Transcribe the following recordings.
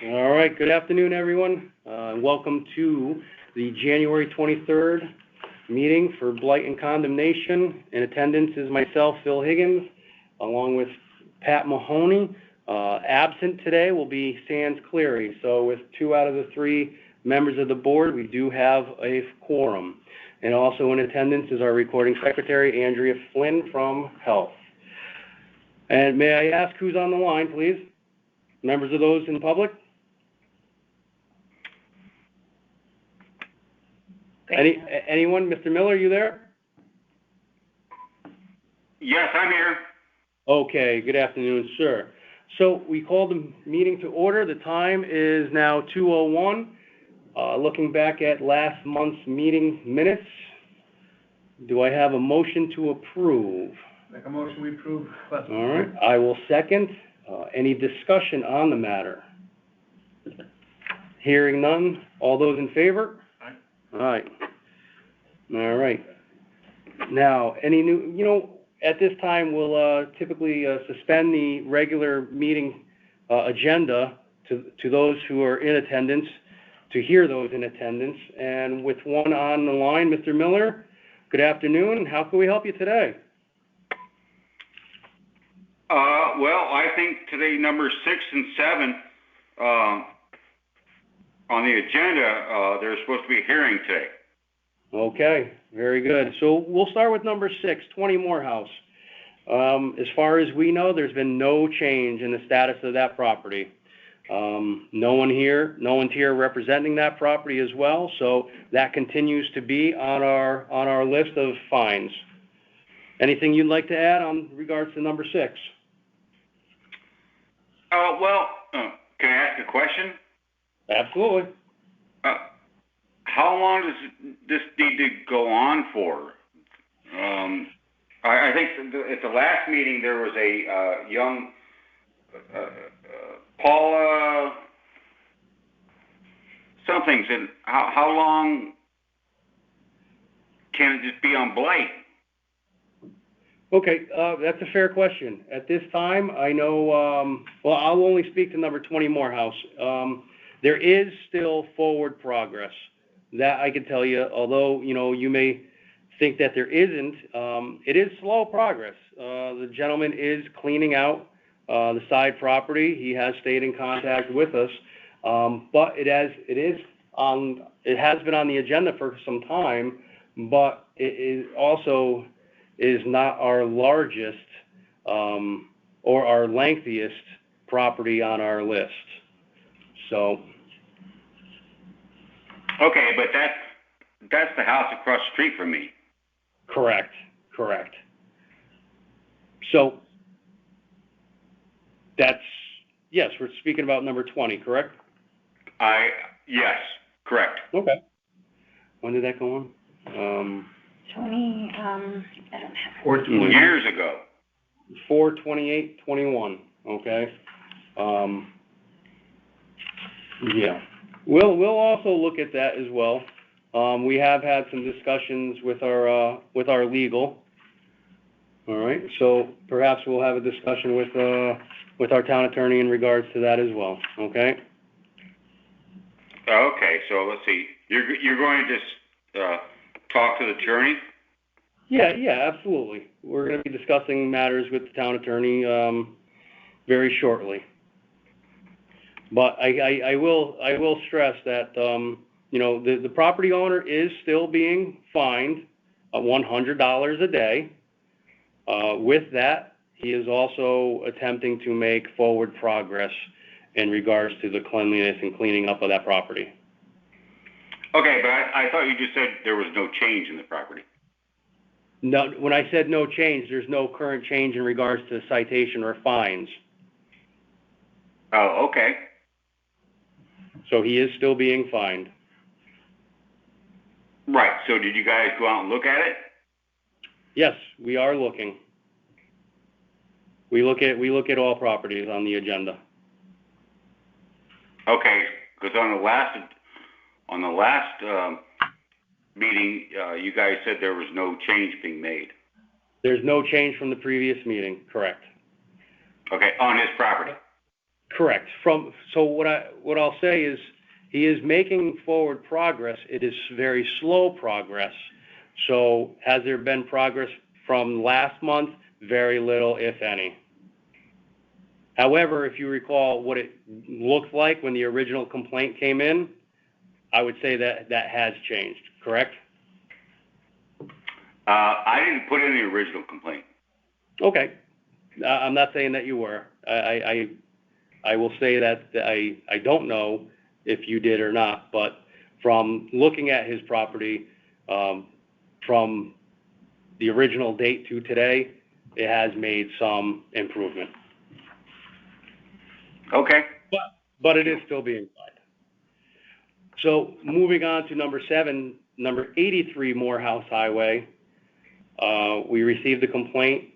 All right, good afternoon, everyone. Welcome to the January 23rd meeting for Blight and Condemnation. In attendance is myself, Phil Higgins, along with Pat Mahoney. Absent today will be Sands Cleary. So with 2 out of the 3 members of the board, we do have a quorum. And also in attendance is our recording secretary, Andrea Flynn from Health. And may I ask who's on the line, please? Members of those in public? Anyone? Mr. Miller, you there? Yes, I'm here. Okay, good afternoon, sir. So we called the meeting to order. The time is now 2:01. Looking back at last month's meeting minutes, do I have a motion to approve? Make a motion, we approve. All right, I will second. Any discussion on the matter? Hearing none. All those in favor? Aye. All right. All right. Now, any new, at this time, we'll typically suspend the regular meeting agenda to those who are in attendance, to hear those in attendance. And with one on the line, Mr. Miller, good afternoon. How can we help you today? Well, I think today number 6 and 7 on the agenda, there's supposed to be a hearing today. Okay, very good. So we'll start with number 6, 20 Morehouse. As far as we know, there's been no change in the status of that property. No one's here representing that property as well, so that continues to be on our list of fines. Anything you'd like to add on regards to number 6? Can I ask a question? Absolutely. How long does this need to go on for? I think at the last meeting there was a young Paula something said, how long can it just be on blight? Okay, that's a fair question. At this time, I know, I'll only speak to number 20 Morehouse. There is still forward progress. That I can tell you, although, you may think that there isn't, it is slow progress. The gentleman is cleaning out the side property. He has stayed in contact with us, but it has been on the agenda for some time, but it is also not our largest or our lengthiest property on our list. So. Okay, but that's the house across the street from me. Correct. So yes, we're speaking about number 20, correct? Yes, correct. Okay. When did that go on? 20, I don't have 14 years ago. 4/28/21. Okay. Yeah. We'll also look at that as well. We have had some discussions with our legal. All right. So perhaps we'll have a discussion with our town attorney in regards to that as well. Okay. Okay. So let's see. You're going to just talk to the attorney? Yeah, absolutely. We're going to be discussing matters with the town attorney very shortly. But I will stress that the property owner is still being fined $100 a day. With that, he is also attempting to make forward progress in regards to the cleanliness and cleaning up of that property. Okay, but I thought you just said there was no change in the property. No, when I said no change, there's no current change in regards to citation or fines. Oh, okay. So he is still being fined. Right. So did you guys go out and look at it? Yes, we are looking. We look at all properties on the agenda. Okay, because on the last meeting, you guys said there was no change being made. There's no change from the previous meeting, correct? Okay, on his property. Correct. So what I'll say is, he is making forward progress. It is very slow progress. So has there been progress from last month? Very little, if any. However, if you recall what it looked like when the original complaint came in, I would say that has changed, correct? I didn't put in the original complaint. Okay. I'm not saying that you were. I will say that I don't know if you did or not, but from looking at his property, from the original date to today, it has made some improvement. Okay. But it is still being applied. So moving on to number 7, number 83 Morehouse Highway, we received a complaint.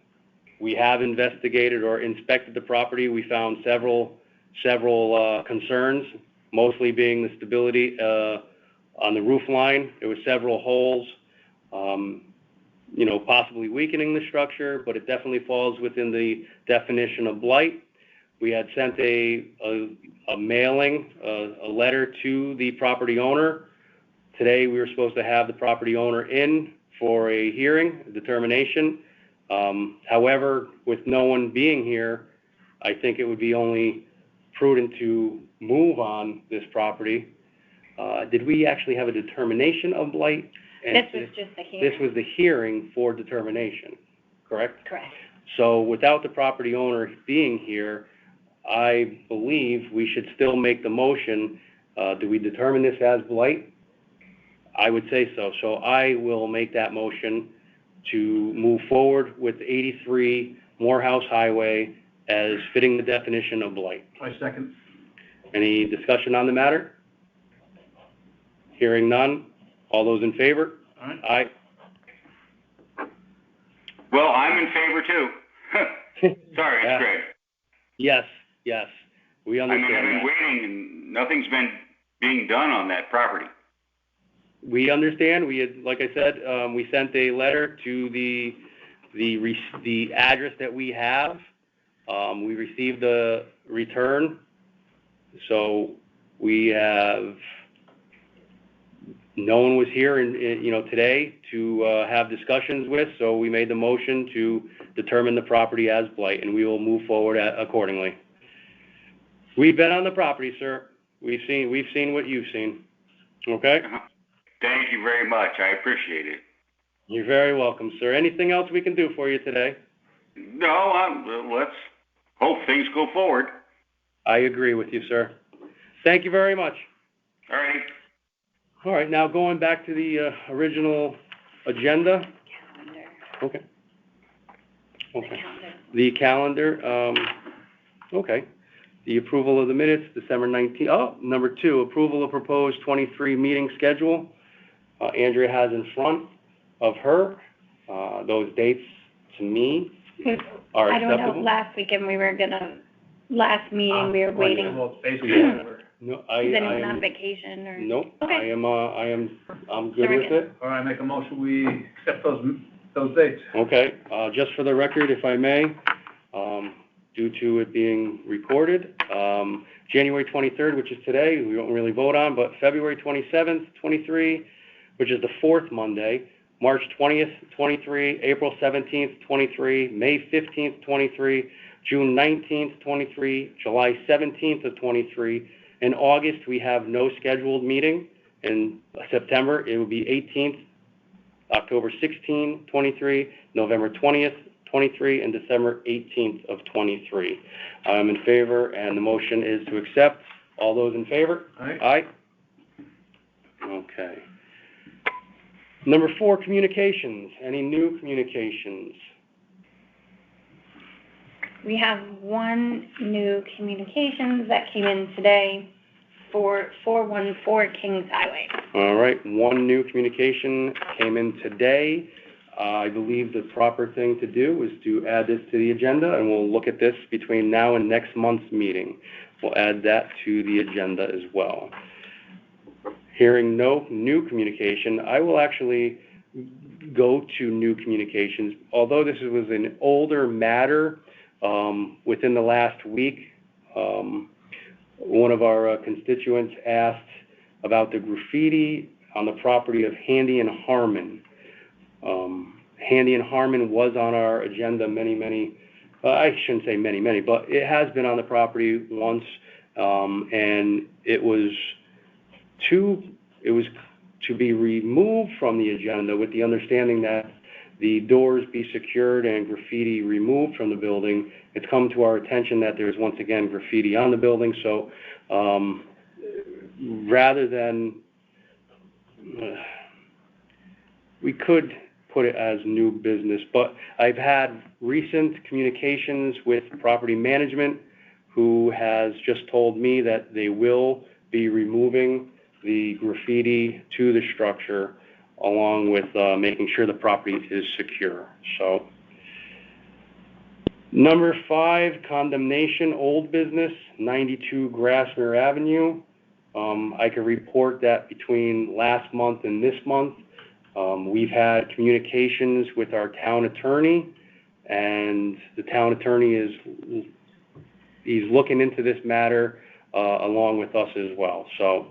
We have investigated or inspected the property. We found several concerns, mostly being the stability on the roof line. There were several holes, possibly weakening the structure, but it definitely falls within the definition of blight. We had sent a mailing, a letter to the property owner. Today we were supposed to have the property owner in for a hearing, a determination. However, with no one being here, I think it would be only prudent to move on this property. Did we actually have a determination of blight? This was just the hearing. This was the hearing for determination, correct? Correct. So without the property owner being here, I believe we should still make the motion. Do we determine this as blight? I would say so. So I will make that motion to move forward with 83 Morehouse Highway as fitting the definition of blight. I second. Any discussion on the matter? Hearing none. All those in favor? All right. Aye. Well, I'm in favor too. Sorry, Yeah. it's Greg. Yes, we I mean, understand I've been that. waiting and nothing's been being done on that property. We understand. We had, like I said, we sent a letter to the address that we have. We received a return. So we have, no one was here today to have discussions with, so we made the motion to determine the property as blight, and we will move forward accordingly. We've been on the property, sir. We've seen what you've seen. Okay? Thank you very much. I appreciate it. You're very welcome, sir. Anything else we can do for you today? No, let's hope things go forward. I agree with you, sir. Thank you very much. All right. All right, now going back to the original agenda. Calendar. Okay. The calendar. The calendar, okay. The approval of the minutes, December 19th. Oh, number 2, approval of proposed 23 meeting schedule. Andrea has in front of her. Those dates, to me, are I don't know, acceptable. last weekend last meeting, we were waiting. Well, basically, whatever. No, Is anyone on vacation or? Nope, Okay. I'm good with it. All right, make a motion, we accept those dates. Okay, just for the record, if I may, due to it being recorded, January 23rd, which is today, we don't really vote on, but February 27th, 23, which is the 4th Monday, March 20th, 23, April 17th, 23, May 15th, 23, June 19th, 23, July 17th of 23. In August, we have no scheduled meeting. In September, it will be 18th, October 16th, 23, November 20th, 23, and December 18th of 23. I'm in favor, and the motion is to accept. All those in favor? Aye. Aye. Okay. Number 4, communications. Any new communications? We have one new communications that came in today for 414 Kings Highway. All right, one new communication came in today. I believe the proper thing to do is to add this to the agenda, and we'll look at this between now and next month's meeting. We'll add that to the agenda as well. Hearing no new communication, I will actually go to new communications. Although this was an older matter, within the last week, One of our constituents asked about the graffiti on the property of Handy and Harmon. Handy and Harmon was on our agenda I shouldn't say many, but it has been on the property once, and it was to be removed from the agenda with the understanding that the doors be secured and graffiti removed from the building. It's come to our attention that there's once again graffiti on the building, so rather than, we could put it as new business, but I've had recent communications with property management who has just told me that they will be removing the graffiti to the structure along with making sure the property is secure. So, number 5, condemnation, old business, 92 Grassmere Avenue. I can report that between last month and this month, we've had communications with our town attorney, and the town attorney he's looking into this matter along with us as well. So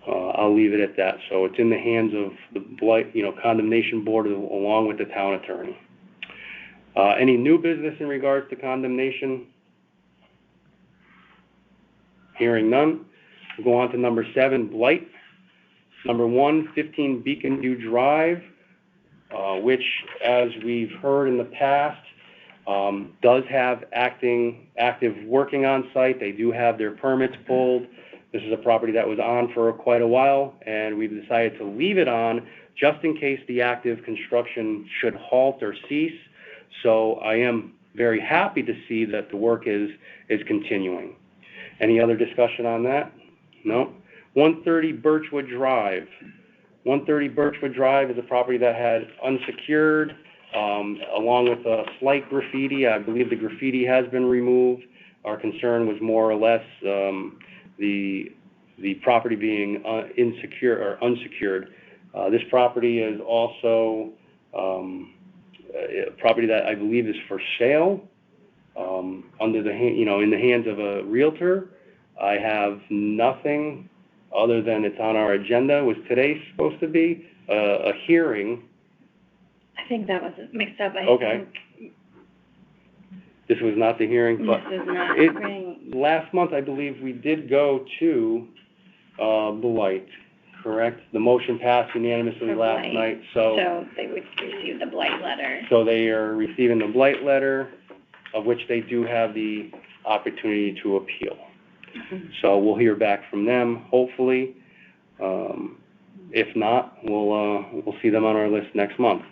I'll leave it at that. So it's in the hands of the condemnation board along with the town attorney. Any new business in regards to condemnation? Hearing none. We'll go on to number 7, blight. Number 1, 15 Beacon View Drive, which, as we've heard in the past, does have active working on site. They do have their permits pulled. This is a property that was on for quite a while, and we've decided to leave it on just in case the active construction should halt or cease. So I am very happy to see that the work is continuing. Any other discussion on that? No? 130 Birchwood Drive. 130 Birchwood Drive is a property that had unsecured, along with a slight graffiti. I believe the graffiti has been removed. Our concern was more or less the property being insecure or unsecured. This property is also a property that I believe is for sale, under the in the hands of a realtor. I have nothing other than it's on our agenda. Was today supposed to be a hearing? I think that was mixed up. Okay. This was not the hearing, but this is not right. Last month, I believe we did go to blight, correct? The motion passed unanimously For last blight. night, So they would receive the blight letter. so they are receiving the blight letter, of which they do have the opportunity to appeal. So we'll hear back from them, hopefully. If not, we'll see them on our list next month.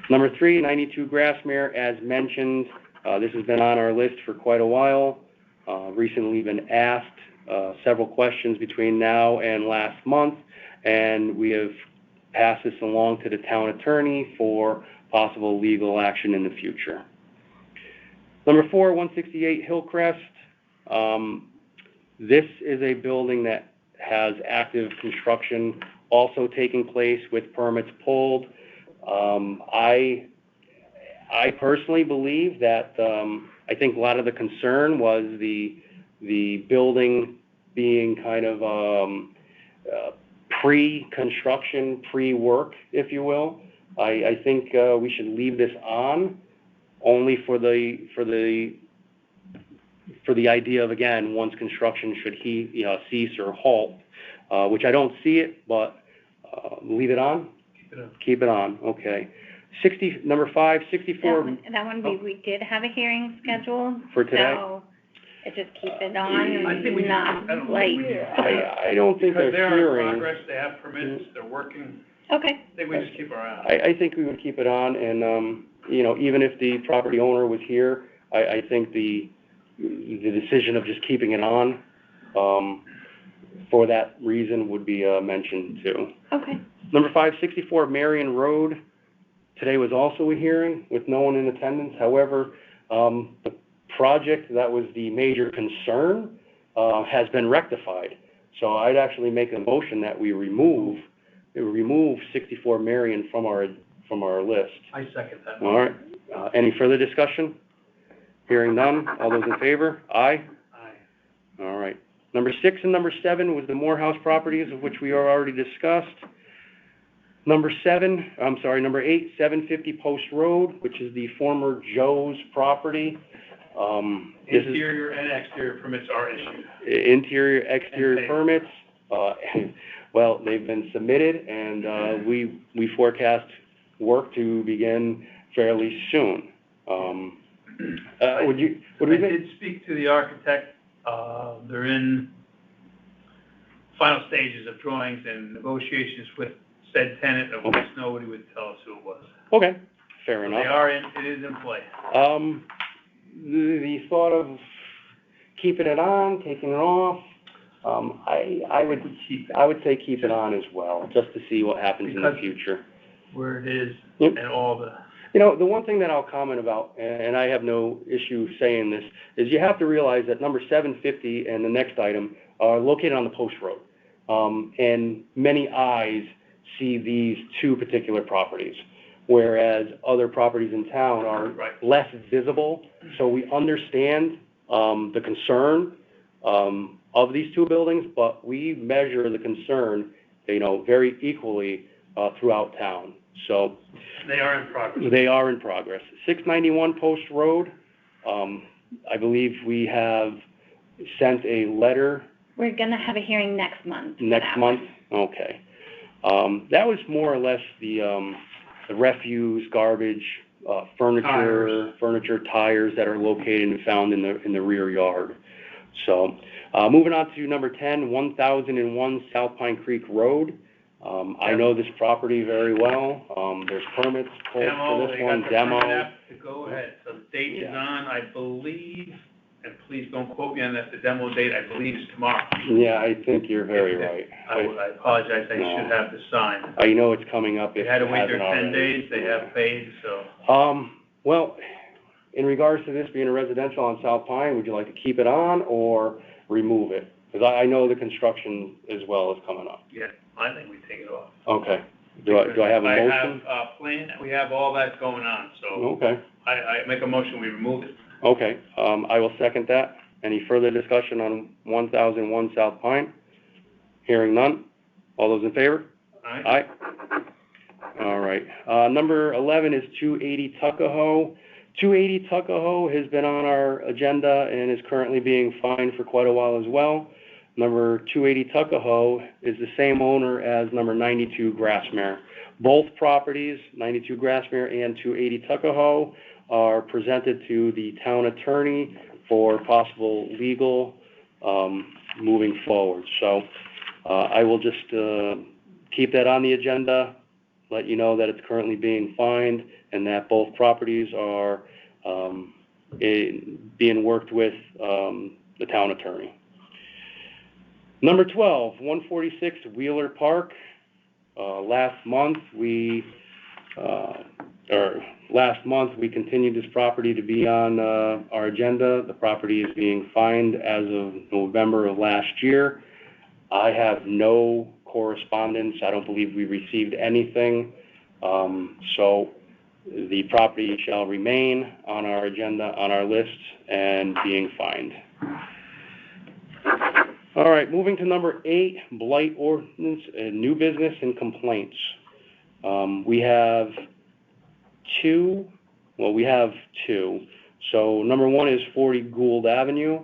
Number 3, 92 Grassmere, as mentioned, this has been on our list for quite a while. Recently been asked several questions between now and last month, and we have passed this along to the town attorney for possible legal action in the future. Number 4, 168 Hillcrest. This is a building that has active construction also taking place with permits pulled. I personally believe that I think a lot of the concern was the building being kind of pre-construction, pre-work, if you will. I think we should leave this on only for the idea of, again, once construction should cease or halt, which I don't see it, but leave it on? Keep it on, okay. Number 5, 64. That one we did have a hearing scheduled. For today? So just keep it on I think we and not late. I don't think Because they're they're in hearing. progress, they have permits, they're working, Okay. I think we just keep our eye on it. I think we would keep it on, and, even if the property owner was here, I think the decision of just keeping it on, for that reason would be mentioned too. Okay. Number 5, 64 Marion Road. Today was also a hearing with no one in attendance. However, the project that was the major concern has been rectified. So I'd actually make a motion that we remove 64 Marion from our list. I second that. All right. Any further discussion? Hearing none. All those in favor? Aye. All right. Number 6 and number 7 was the Morehouse properties, of which we are already discussed. Number 8, 750 Post Road, which is the former Joe's property. Interior and exterior permits are issued. Interior, exterior permits, well, they've been submitted, and we forecast work to begin fairly soon. I did speak to the architect. They're in final stages of drawings and negotiations with said tenant, and once nobody would tell us who it was. Okay, fair enough. It is in play. The thought of keeping it on, taking it off, I would say keep it on as well, just to see what happens in the future. Where it is, Yep. and all the... You know, the one thing that I'll comment about, and I have no issue saying this, is you have to realize that number 750 and the next item are located on the Post Road. And many eyes see these two particular properties, whereas other properties in town are less visible. So we understand the concern of these two buildings, but we measure the concern, very equally throughout town. So they are in progress. They are in progress. 691 Post Road, I believe we have sent a letter. We're gonna have a hearing next month. Next month? Okay. That was more or less the refuse, garbage, furniture, tires that are located and found in the rear yard. So, moving on to number 10, 1001 South Pine Creek Road. I know this property very well. There's permits for this one, demo. To go ahead. So the date is on, I believe, and please don't quote me on that, the demo date, I believe, is tomorrow. Yeah, I think you're very right. I apologize, I should have the sign. I know it's coming up. They had to wait their 10 days, they have paid, so. Well, in regards to this being a residential on South Pine, would you like to keep it on or remove it? Because I know the construction as well is coming up. Yeah, I think we take it off. Okay. Do I have a motion? I have a plan, we have all that going on, so. Okay. I make a motion, we remove it. Okay, I will second that. Any further discussion on 1001 South Pine? Hearing none. All those in favor? Aye. All right. Number 11 is 280 Tuckahoe. 280 Tuckahoe has been on our agenda and is currently being fined for quite a while as well. Number 280 Tuckahoe is the same owner as number 92 Grassmere. Both properties, 92 Grassmere and 280 Tuckahoe, are presented to the town attorney for possible legal moving forward. So I will just keep that on the agenda, let you know that it's currently being fined and that both properties are being worked with the town attorney. Number 12, 146 Wheeler Park. Last month we continued this property to be on our agenda. The property is being fined as of November of last year. I have no correspondence. I don't believe we received anything. So the property shall remain on our agenda, on our list, and being fined. All right, moving to number 8, blight ordinance, new business and complaints. We have two. So number 1 is 40 Gould Avenue.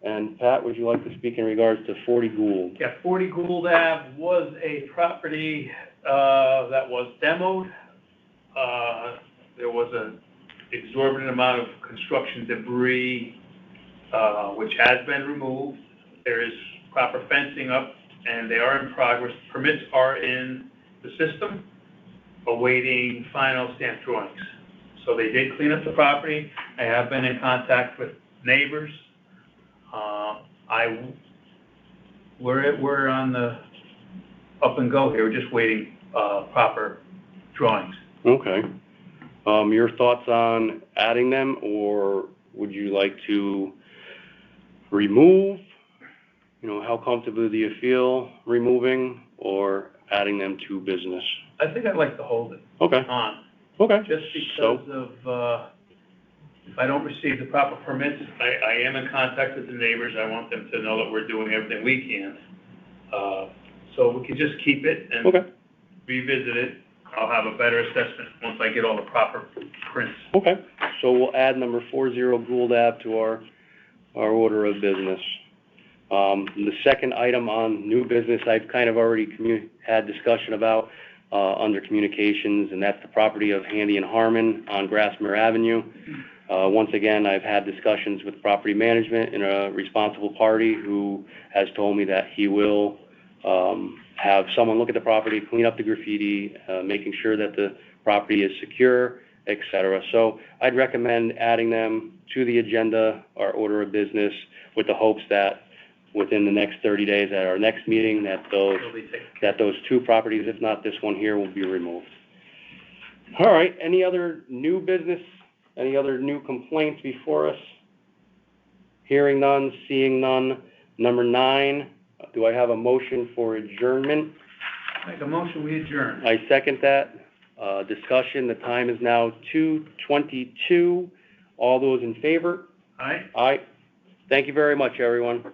And Pat, would you like to speak in regards to 40 Gould? Yeah, 40 Gould Ave was a property that was demoed. There was an exorbitant amount of construction debris, which has been removed. There is proper fencing up, and they are in progress. Permits are in the system, awaiting final stamp drawings. So they did clean up the property. I have been in contact with neighbors. We're on the up and go here. We're just waiting proper drawings. Okay. Your thoughts on adding them, or would you like to remove? How comfortable do you feel removing or adding them to business? I think I'd like to hold it on. Okay. Just because of If I don't receive the proper permits, I am in contact with the neighbors. I want them to know that we're doing everything we can. So we can just keep it and Okay, revisit it. I'll have a better assessment once I get all the proper prints. okay. So we'll add number 40 Gould Ave to our order of business. The second item on new business, I've kind of already had discussion about, under communications, and that's the property of Handy and Harmon on Grassmere Avenue. Once again, I've had discussions with property management and a responsible party who has told me that he will, have someone look at the property, clean up the graffiti, making sure that the property is secure, et cetera. So I'd recommend adding them to the agenda, our order of business, with the hopes that within the next 30 days at our next meeting, that those two properties, if not this one here, will be removed. All right, any other new business, any other new complaints before us? Hearing none, seeing none. Number 9, do I have a motion for adjournment? Make a motion, we adjourn. I second that. Discussion, the time is now 2:22. All those in favor? Aye? Aye. Thank you very much, everyone.